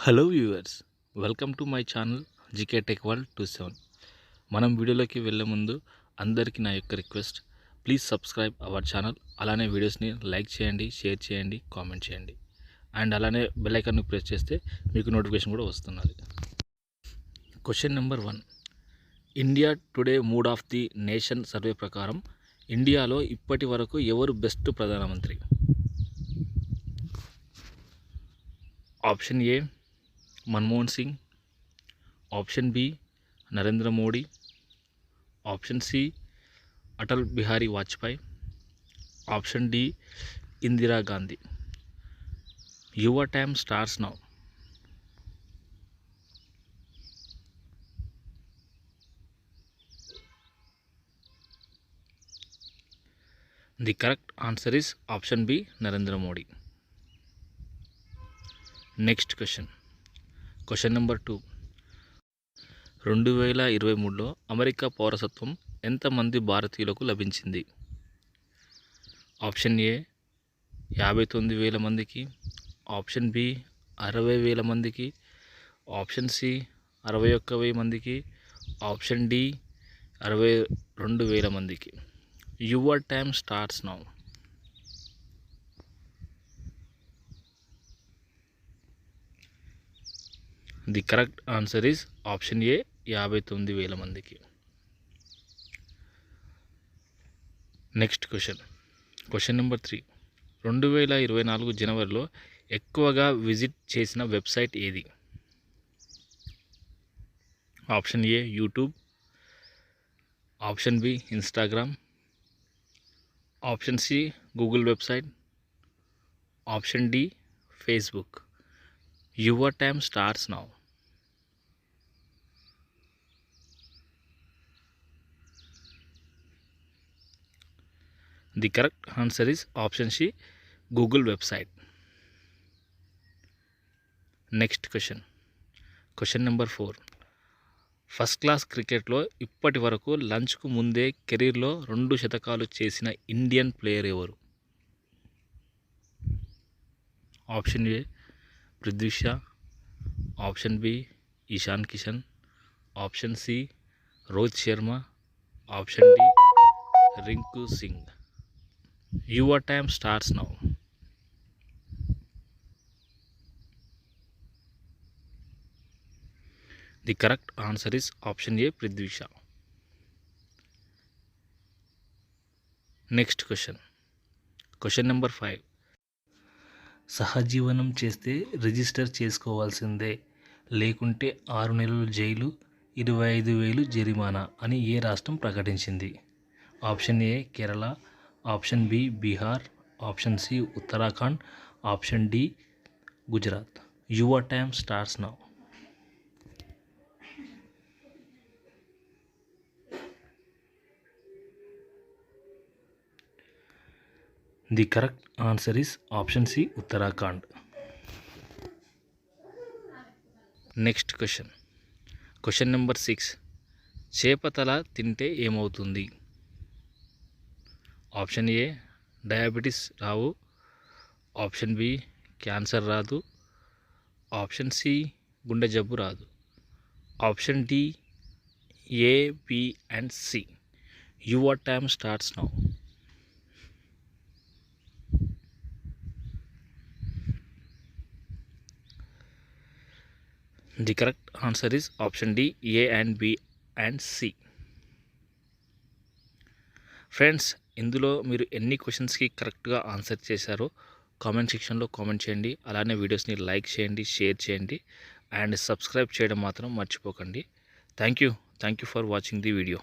Hello viewers, welcome to my channel GK tech world 27. మనం వీడియోలోకి వెళ్ళే ముందు అందరికీ నా యొక్క request, please subscribe our channel. అలానే వీడియోస్ని లైక్ చేయండి, షేర్ చేయండి, కామెంట్ చేయండి. అండ్ అలానే బెల్ ఐకాన్ను ప్రెస్ చేస్తే మీకు నోటిఫికేషన్ కూడా వస్తున్నది. Question number 1. India today mood of the nation survey ప్రకారం ఇండియాలో ఇప్పటి వరకు ఎవరు బెస్ట్ ప్రధానమంత్రి? Option A Manmohan Singh, option B Narendra Modi, option C Atal Bihari Vajpayee, option D Indira Gandhi. Your time starts now. The correct answer is option B Narendra Modi. Next question number 2. 2023లో America పౌరసత్వం ఎంతమంది భారతీయులకు లభించింది? ఆప్షన్ ఏ 59,000 మందికి, ఆప్షన్ బి 60,000 మందికి, ఆప్షన్ సి 61,000 మందికి, ఆప్షన్ డి 62,000 మందికి. Your time starts now. The correct answer is option A 59,000 మందికి. Next question number 3. 2024 జనవరిలో ఎక్కువగా విజిట్ చేసిన వెబ్సైట్ ఏది? Option A YouTube, option B Instagram, option C Google website, option D Facebook. Your time starts now. The correct answer is option C Google website. Next question number 4. First class క్రికెట్లో ఇప్పటి వరకు లంచ్కు ముందే కెరీర్లో 2 శతకాలు చేసిన Indian player ఎవరు? Option A Prithvi Shaw, option B Ishan Kishan, option C Rohit Sharma, option D Rinku Singh. Your time starts now. The correct answer is option A Prithvi Shah. Next question number 5. సహజీవనం చేస్తే రిజిస్టర్ చేసుకోవాల్సిందే, లేకుంటే 6 నెలలు జైలు, 25,000 జరిమానా అని ఏ రాష్ట్రం ప్రకటించింది? Option A Kerala, option B Bihar, option C Uttarakhand, option D Gujarat. Your time starts now. The correct answer is option C Uttarakhand. Next question number 6. చేపతల తింటే ఏమవుతుంది? ఆప్షన్ ఏ డయాబెటీస్ రావు, ఆప్షన్ బి క్యాన్సర్ రాదు, ఆప్షన్ సి గుండె జబ్బు రాదు, option D A, B and C. Your time starts now. The correct answer is option D A and B and C. Friends, ఇందులో మీరు ఎన్ని క్వశ్చన్స్కి కరెక్ట్గా ఆన్సర్ చేశారో కామెంట్ సెక్షన్లో కామెంట్ చేయండి. అలానే వీడియోస్ని లైక్ చేయండి, షేర్ చేయండి అండ్ సబ్స్క్రైబ్ చేయడం మాత్రం మర్చిపోకండి. Thank you for watching the video.